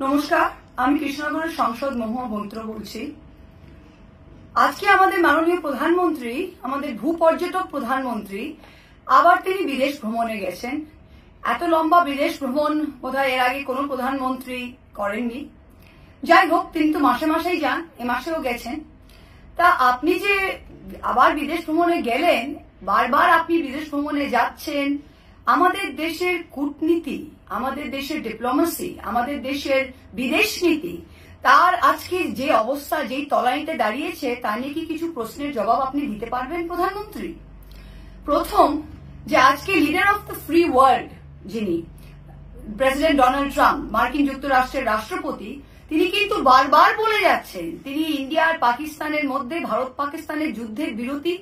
নমস্কার, আমি কৃষ্ণনগরের সাংসদ মহুয়া বৈত্র বলছি। আজকে আমাদের মাননীয় প্রধানমন্ত্রী, আমাদের ভূপর্যটক প্রধানমন্ত্রী আবার তিনি বিদেশ ভ্রমণে গেছেন। এত লম্বা বিদেশ ভ্রমণ বোধহয় এর আগে কোনো প্রধানমন্ত্রী করেননি। যাই হোক, তিনি তো মাসে মাসেই যান, এ মাসেও গেছেন। তা আপনি যে আবার বিদেশ ভ্রমণে গেলেন, বারবার আপনি বিদেশ ভ্রমণে যাচ্ছেন, আমাদের দেশের কূটনীতি, আমাদের দেশের ডিপ্লোমেসি, আমাদের দেশের বিদেশ নীতি, তার আজকে যে অবস্থা, যেই তলানিতে দাঁড়িয়েছে, তা নিয়ে কি কিছু প্রশ্নের জবাব আপনি দিতে পারবেন প্রধানমন্ত্রী? প্রথম, যে আজকে leader of the free world যিনি প্রেসিডেন্ট ডোনাল্ড ট্রাম্প, মার্কিন যুক্তরাষ্ট্রের রাষ্ট্রপতি, তিনি কিন্তু বারবার বলে যাচ্ছেন তিনি ইন্ডিয়া আর পাকিস্তানের মধ্যে ভারত পাকিস্তানের যুদ্ধের বিরতি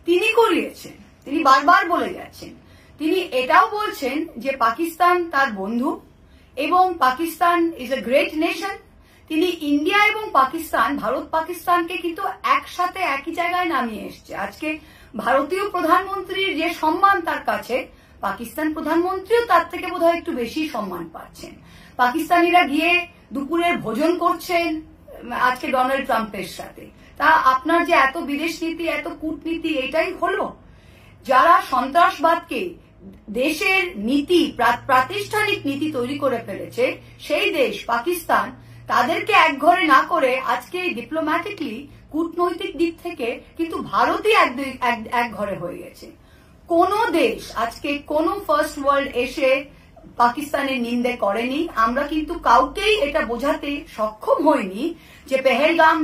তিনি করিয়েছেন। তিনি বারবার বলে যাচ্ছেন। তিনি এটাও বলছেন যে পাকিস্তান তার বন্ধু এবং Pakistan is a great nation. তিনি ইন্ডিয়া এবং পাকিস্তান, ভারত পাকিস্তানকে কিন্তু একসাথে একই জায়গায় নামিয়ে এসছে। আজকে ভারতীয় প্রধানমন্ত্রীর যে সম্মান তার কাছে, পাকিস্তান প্রধানমন্ত্রীও তার থেকে বোধহয় একটু বেশি সম্মান পাচ্ছেন। পাকিস্তানিরা গিয়ে দুপুরের ভোজন করছেন আজকে ডোনাল্ড ট্রাম্পের সাথে। তা আপনার যে এত বিদেশ নীতি, এত কূটনীতি, এটাই হলো? যারা সন্ত্রাসবাদকে দেশের নীতি, প্রাতিষ্ঠানিক নীতি তৈরি করে ফেলেছে, সেই দেশ পাকিস্তান, তাদেরকে একঘরে না করে আজকে ডিপ্লোম্যাটিকলি, কূটনৈতিক দিক থেকে কিন্তু ভারতই এক ঘরে হয়ে গেছে। কোন দেশ আজকে কোন ফার্স্ট ওয়ার্ল্ড এসে পাকিস্তানের নিন্দে করেনি। আমরা কিন্তু কাউকেই এটা বোঝাতে সক্ষম হইনি যে পেহেলগাম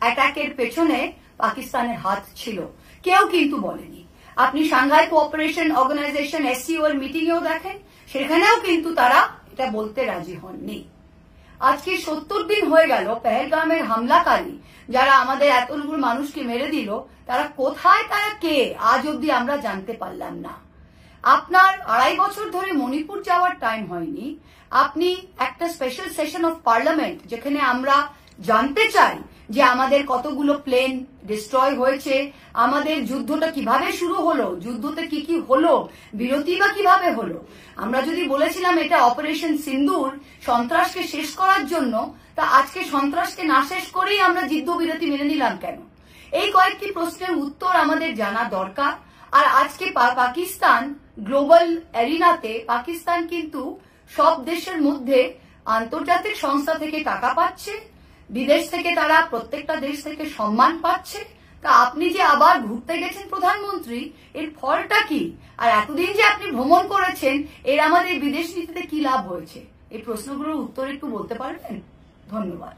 অ্যাটাকের পেছনে পাকিস্তানের হাত ছিল। কেউ কিন্তু বলেনি। আপনি সাংঘাই কোঅপারেশন অর্গানাইজেশন SCO এর মিটিংয়েও দেখেন, সেখানেও কিন্তু তারা এটা বলতে রাজি হননি। আজকে 70 দিন হয়ে গেল পেহেলগামের হামলাকারী যারা আমাদের এতগুলো মানুষকে মেরে দিল, তারা কোথায়, তারা কে, আজ অব্দি আমরা জানতে পারলাম না। আপনার 2.5 বছর ধরে মণিপুর যাওয়ার টাইম হয়নি। আপনি একটা স্পেশাল সেশন অফ পার্লামেন্ট, যেখানে আমরা জানতে চাই যে আমাদের কতগুলো প্লেন ডিস্ট্রয় হয়েছে, আমাদের যুদ্ধটা কিভাবে শুরু হলো, যুদ্ধতে কি কি হলো, বিরতি বা কিভাবে হলো। আমরা যদি বলেছিলাম এটা অপারেশন সিন্দুর, সন্ত্রাসকে শেষ করার জন্য, তা আজকে সন্ত্রাসকে না শেষ করেই আমরা যুদ্ধবিরতি মেনে নিলাম কেন? এই কয়েকটি প্রশ্নের উত্তর আমাদের জানা দরকার। আর আজকে পাকিস্তান গ্লোবাল এরিনাতে, পাকিস্তান কিন্তু সব দেশের মধ্যে আন্তর্জাতিক সংস্থা থেকে টাকা পাচ্ছে, বিদেশ থেকে তারা প্রত্যেকটা দেশ থেকে সম্মান পাচ্ছে। তা আপনি যে আবার ঘুরতে গেছেন প্রধানমন্ত্রী, এর ফলটা কি? আর এতদিন যে আপনি ভ্রমণ করেছেন, এর আমাদের বিদেশ নীতিতে কি লাভ হয়েছে? এই প্রশ্নগুলোর উত্তর একটু বলতে পারবেন? ধন্যবাদ।